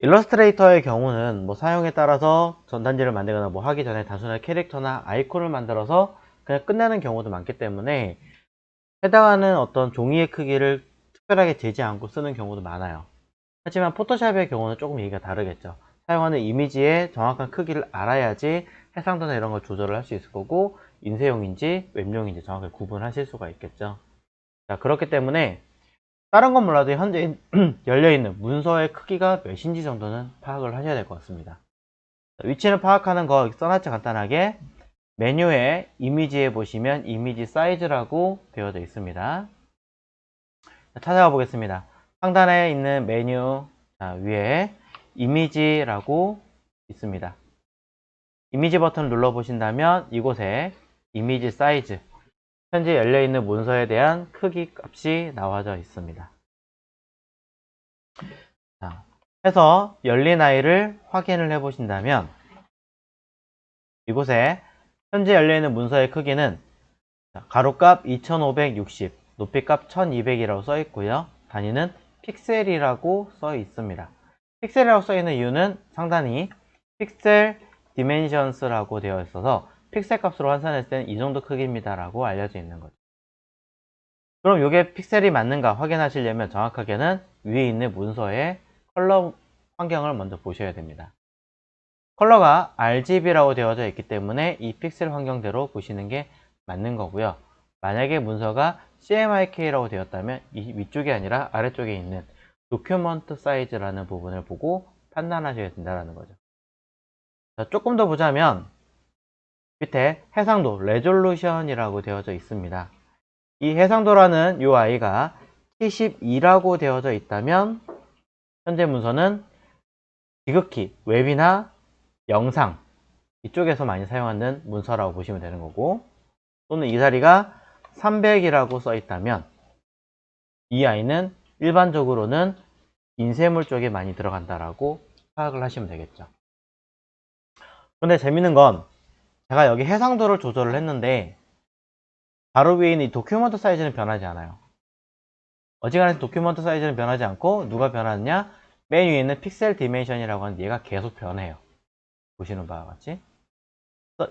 일러스트레이터의 경우는 뭐 사용에 따라서 전단지를 만들거나 뭐 하기 전에 단순하게 캐릭터나 아이콘을 만들어서 그냥 끝내는 경우도 많기 때문에 해당하는 어떤 종이의 크기를 특별하게 재지 않고 쓰는 경우도 많아요. 하지만 포토샵의 경우는 조금 얘기가 다르겠죠. 사용하는 이미지의 정확한 크기를 알아야지 해상도나 이런 걸 조절을 할 수 있을 거고, 인쇄용인지 웹용인지 정확하게 구분하실 수가 있겠죠. 자, 그렇기 때문에 다른 건 몰라도 현재 열려있는 문서의 크기가 몇인지 정도는 파악을 하셔야 될 것 같습니다. 위치를 파악하는 거 써놨죠. 간단하게 메뉴에 이미지에 보시면 이미지 사이즈라고 되어져 있습니다. 찾아가 보겠습니다. 상단에 있는 메뉴 위에 이미지라고 있습니다. 이미지 버튼을 눌러 보신다면 이곳에 이미지 사이즈, 현재 열려있는 문서에 대한 크기 값이 나와져 있습니다. 자, 해서 열린 아이를 확인을 해 보신다면 이곳에 현재 열려있는 문서의 크기는 가로값 2560, 높이값 1200이라고 써 있고요. 단위는 픽셀이라고 써 있습니다. 픽셀이라고 써 있는 이유는 상단이 픽셀 디멘션스라고 되어 있어서 픽셀 값으로 환산했을 때는 이 정도 크기입니다 라고 알려져 있는 거죠. 그럼 이게 픽셀이 맞는가 확인하시려면 정확하게는 위에 있는 문서의 컬러 환경을 먼저 보셔야 됩니다. 컬러가 RGB라고 되어져 있기 때문에 이 픽셀 환경대로 보시는 게 맞는 거고요. 만약에 문서가 CMYK라고 되었다면 이 위쪽이 아니라 아래쪽에 있는 도큐먼트 사이즈라는 부분을 보고 판단하셔야 된다는 거죠. 자, 조금 더 보자면 밑에 해상도 레졸루션이라고 되어져 있습니다. 이 해상도라는 이 아이가 72라고 되어져 있다면 현재 문서는 지극히 웹이나 영상 이쪽에서 많이 사용하는 문서라고 보시면 되는 거고, 또는 이 자리가 300이라고 써 있다면 이 아이는 일반적으로는 인쇄물 쪽에 많이 들어간다라고 파악을 하시면 되겠죠. 근데 재밌는 건 제가 여기 해상도를 조절을 했는데 바로 위에 있는 이 도큐먼트 사이즈는 변하지 않아요. 어지간해서 도큐먼트 사이즈는 변하지 않고 누가 변하느냐, 맨 위에 있는 픽셀 디멘션이라고 하는 얘가 계속 변해요. 보시는 바와 같이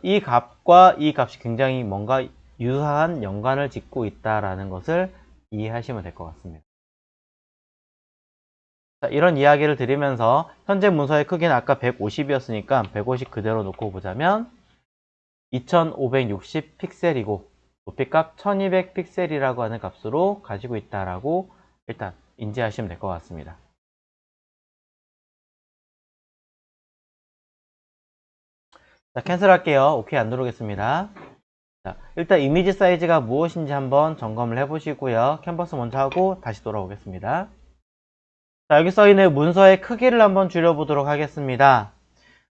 이 값과 이 값이 굉장히 뭔가 유사한 연관을 짓고 있다는 것을 이해하시면 될 것 같습니다. 자, 이런 이야기를 드리면서 현재 문서의 크기는 아까 150이었으니까 150 그대로 놓고 보자면 2560 픽셀이고 높이값 1200 픽셀이라고 하는 값으로 가지고 있다라고 일단 인지하시면 될 것 같습니다. 자, 캔슬 할게요. 오케이 안 누르겠습니다. 자, 일단 이미지 사이즈가 무엇인지 한번 점검을 해 보시고요. 캔버스 먼저 하고 다시 돌아오겠습니다. 자, 여기 써있는 문서의 크기를 한번 줄여보도록 하겠습니다.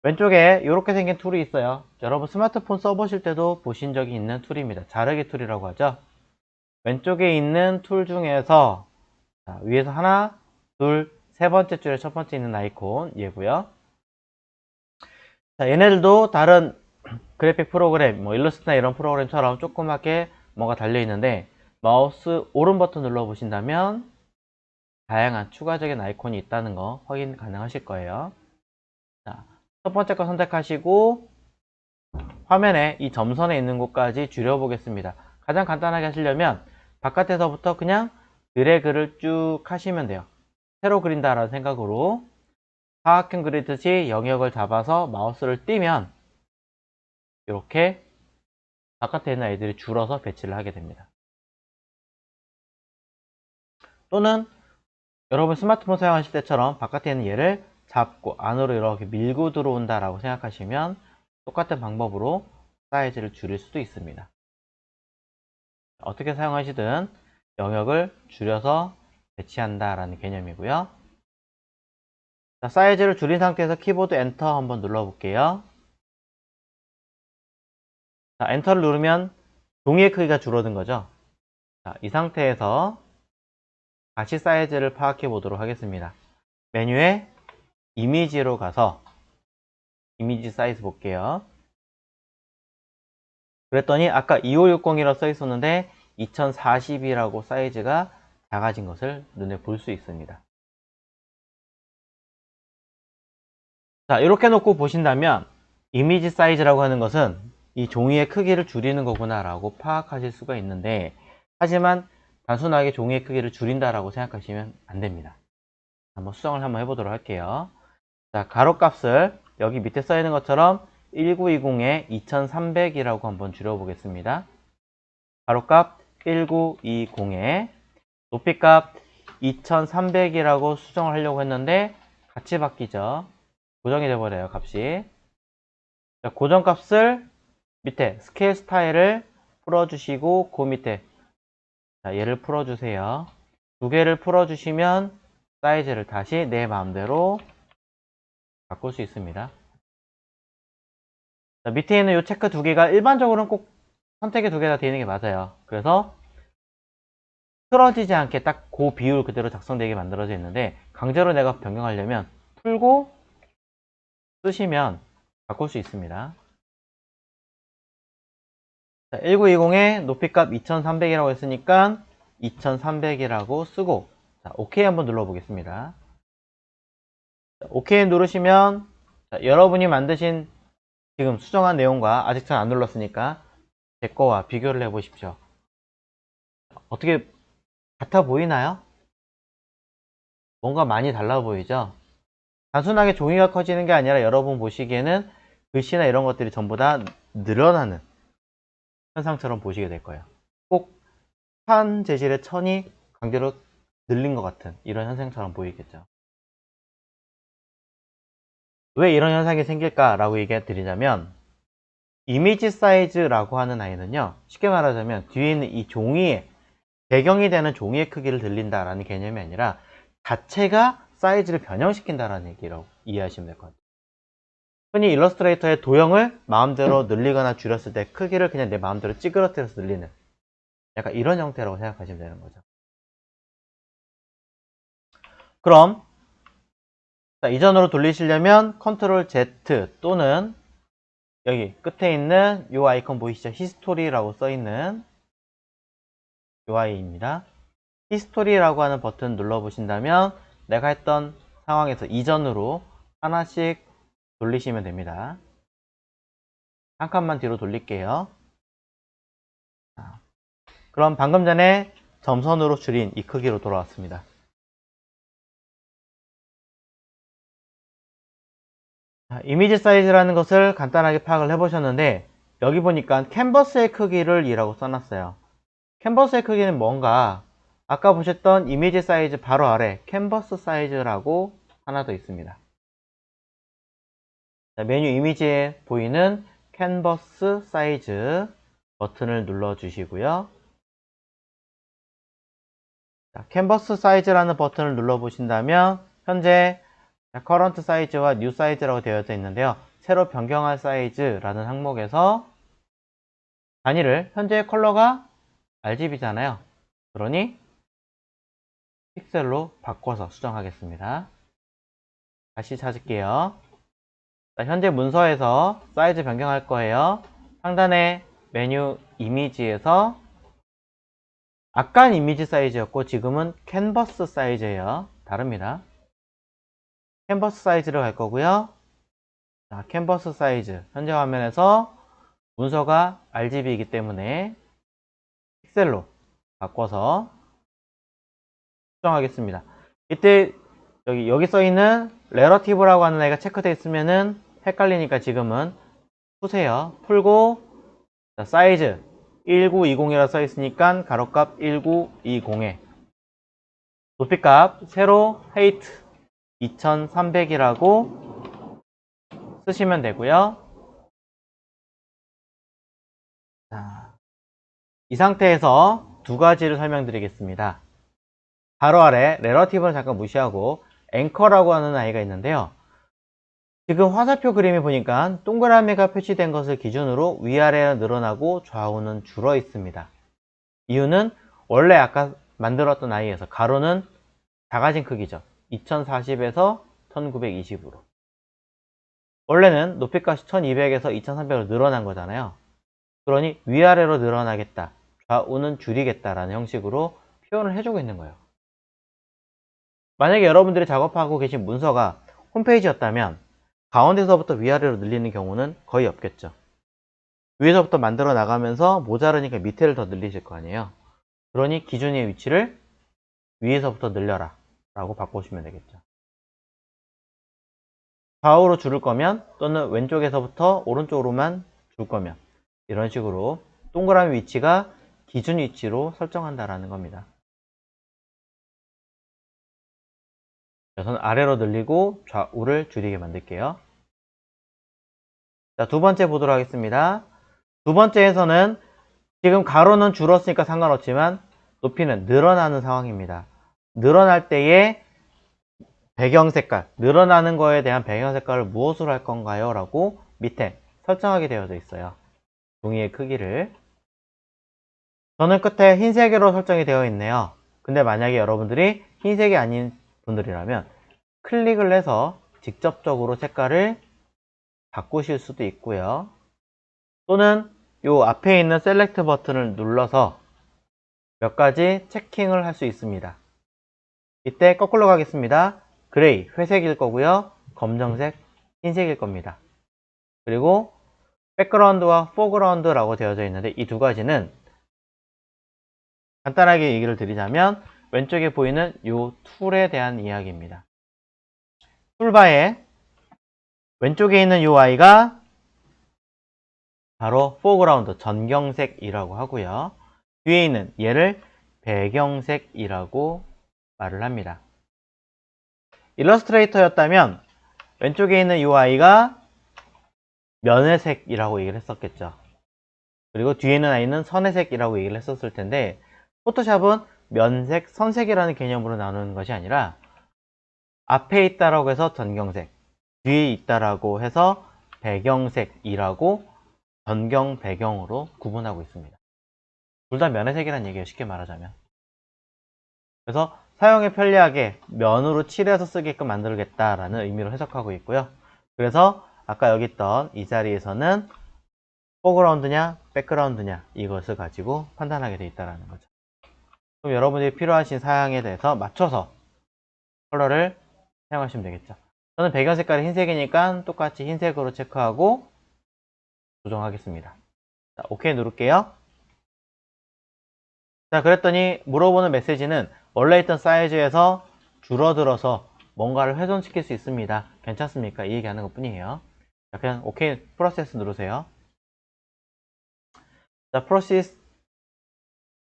왼쪽에 이렇게 생긴 툴이 있어요. 여러분 스마트폰 써보실 때도 보신 적이 있는 툴입니다. 자르기 툴이라고 하죠. 왼쪽에 있는 툴 중에서 위에서 하나, 둘, 세 번째 줄에 첫 번째 있는 아이콘 얘고요. 자, 얘네들도 다른 그래픽 프로그램, 뭐 일러스트나 이런 프로그램처럼 조그맣게 뭐가 달려 있는데 마우스 오른 버튼 눌러 보신다면 다양한 추가적인 아이콘이 있다는 거 확인 가능하실 거예요. 자, 첫 번째 거 선택하시고 화면에 이 점선에 있는 곳까지 줄여보겠습니다. 가장 간단하게 하시려면 바깥에서부터 그냥 드래그를 쭉 하시면 돼요. 새로 그린다라는 생각으로 사각형 그리듯이 영역을 잡아서 마우스를 띄면 이렇게 바깥에 있는 애들이 줄어서 배치를 하게 됩니다. 또는 여러분 스마트폰 사용하실 때처럼 바깥에 있는 얘를 잡고 안으로 이렇게 밀고 들어온다라고 생각하시면 똑같은 방법으로 사이즈를 줄일 수도 있습니다. 어떻게 사용하시든 영역을 줄여서 배치한다라는 개념이고요. 자, 사이즈를 줄인 상태에서 키보드 엔터 한번 눌러볼게요. 자, 엔터를 누르면 종이의 크기가 줄어든 거죠. 자, 이 상태에서 다시 사이즈를 파악해 보도록 하겠습니다. 메뉴에 이미지로 가서 이미지 사이즈 볼게요. 그랬더니 아까 2560이라고 써 있었는데 2040이라고 사이즈가 작아진 것을 눈에 볼 수 있습니다. 자, 이렇게 놓고 보신다면 이미지 사이즈라고 하는 것은 이 종이의 크기를 줄이는 거구나 라고 파악하실 수가 있는데, 하지만 단순하게 종이의 크기를 줄인다라고 생각하시면 안 됩니다. 한번 수정을 한번 해보도록 할게요. 자, 가로값을 여기 밑에 써 있는 것처럼 1920에 2300이라고 한번 줄여보겠습니다. 가로값 1920에 높이값 2300이라고 수정을 하려고 했는데 같이 바뀌죠. 고정이 돼버려요, 값이. 자, 고정값을 밑에 스케일 스타일을 풀어주시고 그 밑에 자, 얘를 풀어주세요. 두 개를 풀어주시면 사이즈를 다시 내 마음대로 바꿀 수 있습니다. 자, 밑에 있는 이 체크 두 개가 일반적으로는 꼭 선택의 두 개 다 되는 게 맞아요. 그래서 틀어지지 않게 딱 그 비율 그대로 작성되게 만들어져 있는데, 강제로 내가 변경하려면 풀고 쓰시면 바꿀 수 있습니다. 1920에 높이값 2300이라고 했으니까 2300이라고 쓰고, 자, OK 한번 눌러보겠습니다. 자, OK 누르시면 자, 여러분이 만드신 지금 수정한 내용과 아직 잘 안 눌렀으니까 제 거와 비교를 해 보십시오. 어떻게 같아 보이나요? 뭔가 많이 달라 보이죠? 단순하게 종이가 커지는 게 아니라 여러분 보시기에는 글씨나 이런 것들이 전부 다 늘어나는 현상처럼 보시게 될 거예요. 꼭 천 재질의 천이 강제로 늘린 것 같은 이런 현상처럼 보이겠죠. 왜 이런 현상이 생길까라고 얘기해 드리자면, 이미지 사이즈라고 하는 아이는요, 쉽게 말하자면 뒤에 있는 이 종이에 배경이 되는 종이의 크기를 늘린다라는 개념이 아니라 자체가 사이즈를 변형시킨다라는 얘기라고 이해하시면 될 것 같아요. 흔히 일러스트레이터의 도형을 마음대로 늘리거나 줄였을 때 크기를 그냥 내 마음대로 찌그러뜨려서 늘리는 약간 이런 형태라고 생각하시면 되는 거죠. 그럼 자, 이전으로 돌리시려면 컨트롤 Z 또는 여기 끝에 있는 이 아이콘 보이시죠? 히스토리라고 써있는 이 아이입니다. 히스토리라고 하는 버튼 눌러보신다면 내가 했던 상황에서 이전으로 하나씩 돌리시면 됩니다. 한 칸만 뒤로 돌릴게요. 그럼 방금 전에 점선으로 줄인 이 크기로 돌아왔습니다. 이미지 사이즈라는 것을 간단하게 파악을 해보셨는데, 여기 보니까 캔버스의 크기를 이라고 써놨어요. 캔버스의 크기는 뭔가, 아까 보셨던 이미지 사이즈 바로 아래 캔버스 사이즈라고 하나 더 있습니다. 자, 메뉴 이미지에 보이는 캔버스 사이즈 버튼을 눌러주시고요. 자, 캔버스 사이즈라는 버튼을 눌러보신다면 현재 커런트 사이즈와 뉴 사이즈라고 되어져 있는데요. 새로 변경할 사이즈라는 항목에서 단위를, 현재 컬러가 RGB잖아요. 그러니 픽셀로 바꿔서 수정하겠습니다. 다시 찾을게요. 자, 현재 문서에서 사이즈 변경할 거예요. 상단의 메뉴 이미지에서 아까는 이미지 사이즈였고 지금은 캔버스 사이즈예요. 다릅니다. 캔버스 사이즈로 갈 거고요. 자, 캔버스 사이즈 현재 화면에서 문서가 RGB이기 때문에 픽셀로 바꿔서 수정하겠습니다. 이때 여기 써있는 레러티브라고 하는 애가 체크되어 있으면은 헷갈리니까 지금은 푸세요. 풀고 자, 사이즈 1920이라 써있으니까 가로값 1920에 높이값 세로 height 2300이라고 쓰시면 되고요. 자, 이 상태에서 두 가지를 설명드리겠습니다. 바로 아래 렐러티브는 잠깐 무시하고 앵커라고 하는 아이가 있는데요. 지금 화살표 그림이 보니까 동그라미가 표시된 것을 기준으로 위아래가 늘어나고 좌우는 줄어 있습니다. 이유는 원래 아까 만들었던 아이에서 가로는 작아진 크기죠. 2040에서 1920으로. 원래는 높이값이 1200에서 2300으로 늘어난 거잖아요. 그러니 위아래로 늘어나겠다, 좌우는 줄이겠다라는 형식으로 표현을 해주고 있는 거예요. 만약에 여러분들이 작업하고 계신 문서가 홈페이지였다면 가운데서부터 위아래로 늘리는 경우는 거의 없겠죠. 위에서부터 만들어 나가면서 모자르니까 밑에를 더 늘리실 거 아니에요. 그러니 기준의 위치를 위에서부터 늘려라 라고 바꾸시면 되겠죠. 좌우로 줄을 거면 또는 왼쪽에서부터 오른쪽으로만 줄 거면 이런 식으로 동그라미 위치가 기준 위치로 설정한다라는 겁니다. 저는 아래로 늘리고 좌우를 줄이게 만들게요. 자, 두 번째 보도록 하겠습니다. 두 번째에서는 지금 가로는 줄었으니까 상관없지만 높이는 늘어나는 상황입니다. 늘어날 때의 배경 색깔, 늘어나는 거에 대한 배경 색깔을 무엇으로 할 건가요? 라고 밑에 설정하게 되어져 있어요. 종이의 크기를. 저는 끝에 흰색으로 설정이 되어 있네요. 근데 만약에 여러분들이 흰색이 아닌 분들이라면 클릭을 해서 직접적으로 색깔을 바꾸실 수도 있고요. 또는 이 앞에 있는 셀렉트 버튼을 눌러서 몇 가지 체킹을 할 수 있습니다. 이때 거꾸로 가겠습니다. 그레이, 회색일 거고요. 검정색, 흰색일 겁니다. 그리고 백그라운드와 포그라운드라고 되어져 있는데 이 두 가지는 간단하게 얘기를 드리자면 왼쪽에 보이는 이 툴에 대한 이야기입니다. 툴바에 왼쪽에 있는 이 아이가 바로 포그라운드, 전경색이라고 하고요. 뒤에 있는 얘를 배경색이라고 말을 합니다. 일러스트레이터였다면 왼쪽에 있는 이 아이가 면회색이라고 얘기를 했었겠죠. 그리고 뒤에 있는 아이는 선회색이라고 얘기를 했었을 텐데 포토샵은 면색, 선색이라는 개념으로 나누는 것이 아니라 앞에 있다라고 해서 전경색, 뒤에 있다라고 해서 배경색이라고 전경, 배경으로 구분하고 있습니다. 둘 다 면회색이라는 얘기예요. 쉽게 말하자면. 그래서 사용에 편리하게 면으로 칠해서 쓰게끔 만들겠다라는 의미로 해석하고 있고요. 그래서 아까 여기 있던 이 자리에서는 포그라운드냐 백그라운드냐 이것을 가지고 판단하게 되어 있다는 거죠. 그럼 여러분들이 필요하신 사양에 대해서 맞춰서 컬러를 사용하시면 되겠죠. 저는 배경 색깔이 흰색이니까 똑같이 흰색으로 체크하고 조정하겠습니다. 자, OK 누를게요. 자, 그랬더니 물어보는 메시지는 원래 있던 사이즈에서 줄어들어서 뭔가를 훼손시킬 수 있습니다. 괜찮습니까? 이 얘기하는 것 뿐이에요. 자, 그냥 OK 프로세스 누르세요. 자, 프로세스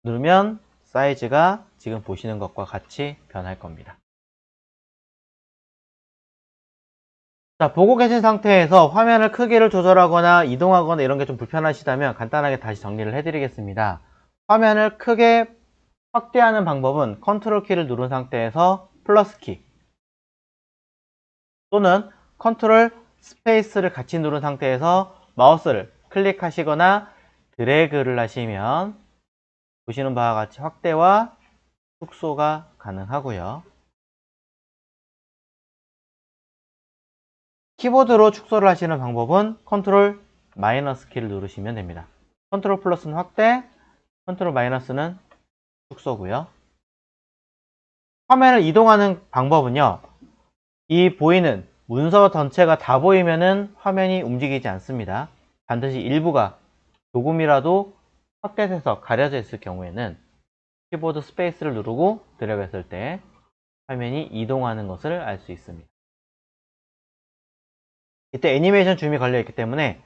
누르면 사이즈가 지금 보시는 것과 같이 변할 겁니다. 자, 보고 계신 상태에서 화면을 크기를 조절하거나 이동하거나 이런 게 좀 불편하시다면 간단하게 다시 정리를 해드리겠습니다. 화면을 크게 확대하는 방법은 컨트롤 키를 누른 상태에서 플러스 키 또는 컨트롤 스페이스를 같이 누른 상태에서 마우스를 클릭하시거나 드래그를 하시면 보시는 바와 같이 확대와 축소가 가능하고요. 키보드로 축소를 하시는 방법은 컨트롤 마이너스 키를 누르시면 됩니다. 컨트롤 플러스는 확대, 컨트롤 마이너스는 축소고요. 화면을 이동하는 방법은요. 이 보이는 문서 전체가 다 보이면은 화면이 움직이지 않습니다. 반드시 일부가 조금이라도 확대돼서 가려져 있을 경우에는 키보드 스페이스를 누르고 드래그했을 때 화면이 이동하는 것을 알 수 있습니다. 이때 애니메이션 줌이 걸려있기 때문에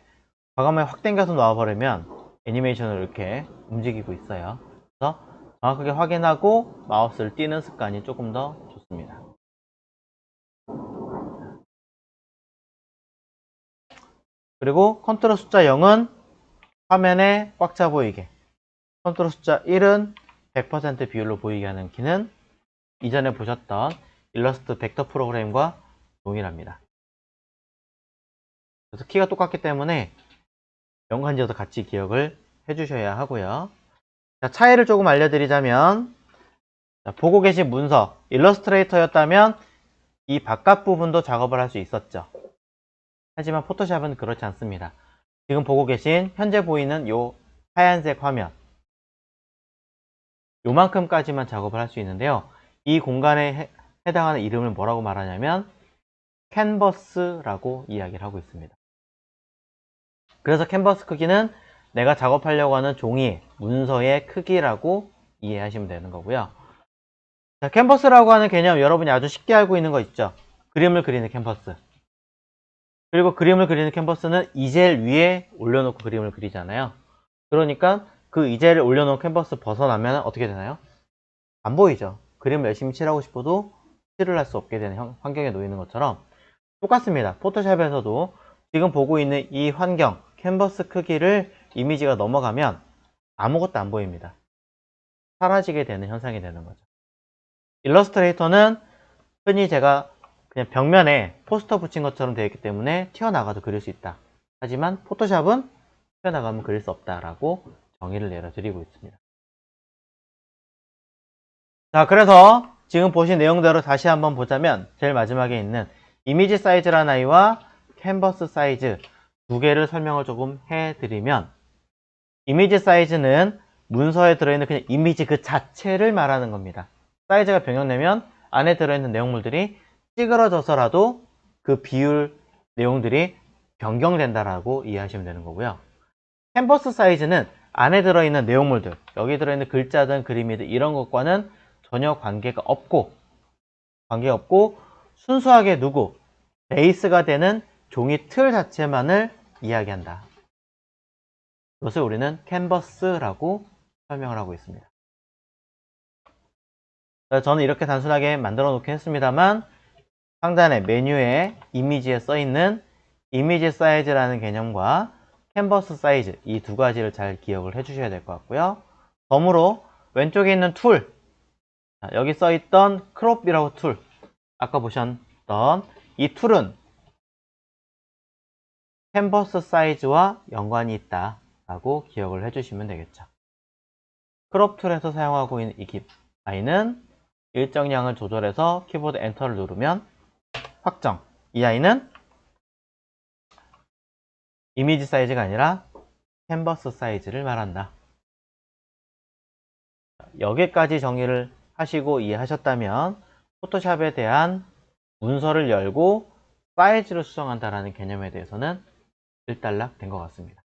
과감하게 확 당겨서 놔버리면 애니메이션을 이렇게 움직이고 있어요. 그래서 정확하게 확인하고 마우스를 띄는 습관이 조금 더 좋습니다. 그리고 컨트롤 숫자 0은 화면에 꽉 차 보이게, 컨트롤 숫자 1은 100% 비율로 보이게 하는 키는 이전에 보셨던 일러스트 벡터 프로그램과 동일합니다. 그래서 키가 똑같기 때문에 연관지어서 같이 기억을 해주셔야 하고요. 자, 차이를 조금 알려드리자면 자, 보고 계신 문서, 일러스트레이터였다면 이 바깥 부분도 작업을 할 수 있었죠. 하지만 포토샵은 그렇지 않습니다. 지금 보고 계신 현재 보이는 이 하얀색 화면 요만큼까지만 작업을 할 수 있는데요. 이 공간에 해당하는 이름을 뭐라고 말하냐면 캔버스라고 이야기를 하고 있습니다. 그래서 캔버스 크기는 내가 작업하려고 하는 종이, 문서의 크기라고 이해하시면 되는 거고요. 자, 캔버스라고 하는 개념 여러분이 아주 쉽게 알고 있는 거 있죠? 그림을 그리는 캔버스. 그리고 그림을 그리는 캔버스는 이젤 위에 올려놓고 그림을 그리잖아요. 그러니까 그 이젤을 올려놓은 캔버스 벗어나면 어떻게 되나요? 안 보이죠? 그림을 열심히 칠하고 싶어도 칠을 할 수 없게 되는 환경에 놓이는 것처럼 똑같습니다. 포토샵에서도 지금 보고 있는 이 환경, 캔버스 크기를 이미지가 넘어가면 아무것도 안 보입니다. 사라지게 되는 현상이 되는 거죠. 일러스트레이터는 흔히 제가 그냥 벽면에 포스터 붙인 것처럼 되어 있기 때문에 튀어나가도 그릴 수 있다. 하지만 포토샵은 튀어나가면 그릴 수 없다라고 정의를 내려드리고 있습니다. 자, 그래서 지금 보신 내용대로 다시 한번 보자면 제일 마지막에 있는 이미지 사이즈라는 아이와 캔버스 사이즈 두 개를 설명을 조금 해드리면, 이미지 사이즈는 문서에 들어있는 그냥 이미지 그 자체를 말하는 겁니다. 사이즈가 변경되면 안에 들어있는 내용물들이 찌그러져서라도 그 비율 내용들이 변경된다라고 이해하시면 되는 거고요. 캔버스 사이즈는 안에 들어있는 내용물들, 여기 들어있는 글자든 그림이든 이런 것과는 전혀 관계가 없고 순수하게 누구? 베이스가 되는 종이 틀 자체만을 이야기한다. 이것을 우리는 캔버스라고 설명을 하고 있습니다. 저는 이렇게 단순하게 만들어 놓긴 했습니다만 상단의 메뉴에 이미지에 써 있는 이미지 사이즈라는 개념과 캔버스 사이즈, 이 두 가지를 잘 기억을 해 주셔야 될 것 같고요. 덤으로 왼쪽에 있는 툴, 여기 써 있던 크롭이라고 툴, 아까 보셨던 이 툴은 캔버스 사이즈와 연관이 있다 라고 기억을 해 주시면 되겠죠. 크롭 툴에서 사용하고 있는 이 아이는 일정량을 조절해서 키보드 엔터를 누르면 확정. 이 아이는 이미지 사이즈가 아니라 캔버스 사이즈를 말한다. 여기까지 정의를 하시고 이해하셨다면 포토샵에 대한 문서를 열고 사이즈를 수정한다라는 개념에 대해서는 일단락 된 것 같습니다.